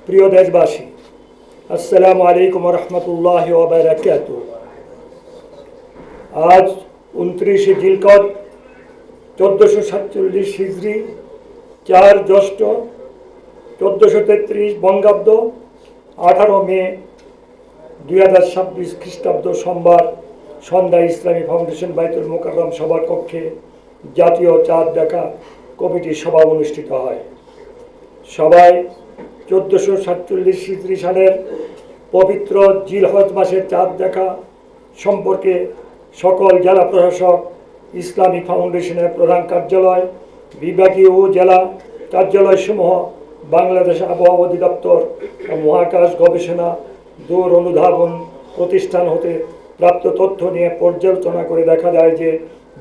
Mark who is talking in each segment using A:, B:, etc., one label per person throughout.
A: প্রিয় দেশবাসী, আসসালামু আলাইকুম রহমতুল্লাহি ওয়া বারাকাতুহু। আজ 29 জিলকদ 1447 হিজরি, 4 জ্যৈষ্ঠ 1433 বঙ্গাব্দ, 18 মে 2026 খ্রিস্টাব্দ সোমবার সন্ধ্যা ইসলামী ফাউন্ডেশন বাইতুল মোকাররম সভার কক্ষে জাতীয় চাঁদ দেখা কমিটির সভা অনুষ্ঠিত হয়। সভায় 1447 হিজরি সালের পবিত্র জিলহজ মাসের চাঁদ দেখা সম্পর্কে সকল জেলা প্রশাসক, ইসলামিক ফাউন্ডেশনের প্রধান কার্যালয়, বিভাগীয় ও জেলা কার্যালয়সমূহ, বাংলাদেশ আবহাওয়া অধিদপ্তর ও মহাকাশ গবেষণা দূর অনুধাবন প্রতিষ্ঠান হতে প্রাপ্ত তথ্য নিয়ে পর্যালোচনা করে দেখা যায় যে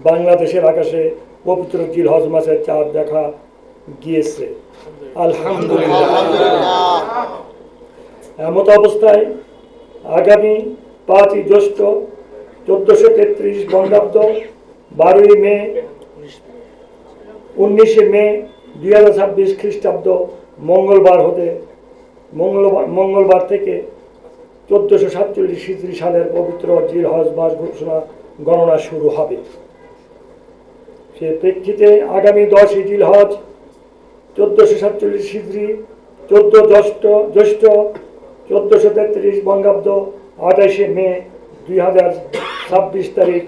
A: বাংলাদেশের আকাশে পবিত্র জিলহজ মাসের চাঁদ দেখা গিয়েছে। আলহামদুলিল্লাহ। এমত অবস্থায় আগামী 5 জ্যৈষ্ঠ 1433 বঙ্গাব্দ, 12 মে 19 মে 2026 খ্রিস্টাব্দ মঙ্গলবার থেকে 1447 হিজরি সালের পবিত্র জিলহজ মাস গণনা শুরু হবে। সে প্রেক্ষিতে আগামী 10 জিলহজ 1447 হিজরি 14 জ্যৈষ্ঠ 1433 বঙ্গাব্দ, 28 মে 2026 তারিখ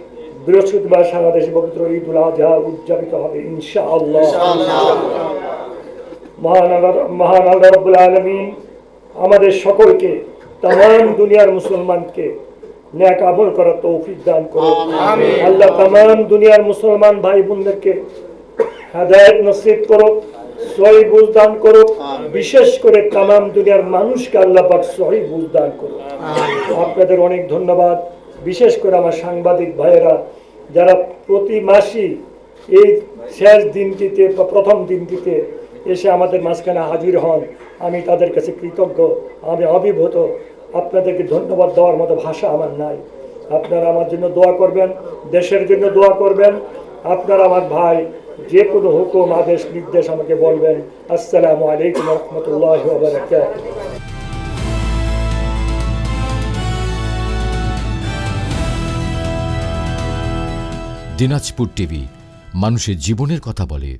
A: বৃহস্পতিবার সারা দেশে পবিত্র ঈদুল আজহা উদযাপিত হবে ইনশাআল্লাহ। মহান আল্লাহ রাব্বুল আলামিন আমাদের সকলকে, তাম দুনিয়ার মুসলমানকে নেক আমল করার তৌফিক দান করুন। আল্লাহ তাম দুনিয়ার মুসলমান ভাই বোনদেরকে হেদায়েত নসিব করুক, সহি বুঝ দান করুক। বিশেষ করে তাম দুনিয়ার মানুষকে আল্লাহ পাক সহি বুঝ দান করুক। আপনাদের অনেক ধন্যবাদ। বিশেষ করে আমার সাংবাদিক ভাইয়েরা যারা প্রতি মাসই এই শেষ দিনটিতে বা প্রথম দিনটিতে এসে আমাদের মাঝখানে হাজির হন, আমি তাদের কাছে কৃতজ্ঞ, আমি অভিভূত। আপনাদেরকে ধন্যবাদ দেওয়ার মতো ভাষা আমার নাই। আপনারা আমার জন্য দোয়া করবেন, দেশের জন্য দোয়া করবেন। আপনারা আমার ভাই, যে কোনো হুকুম আদেশ নির্দেশ আমাকে বলবেন। আসসালামু আলাইকুম রহমতুল্লাহি ওয়া বারাকাতুহু।
B: দিনাজপুর টিভি মানুষের জীবনের কথা বলে।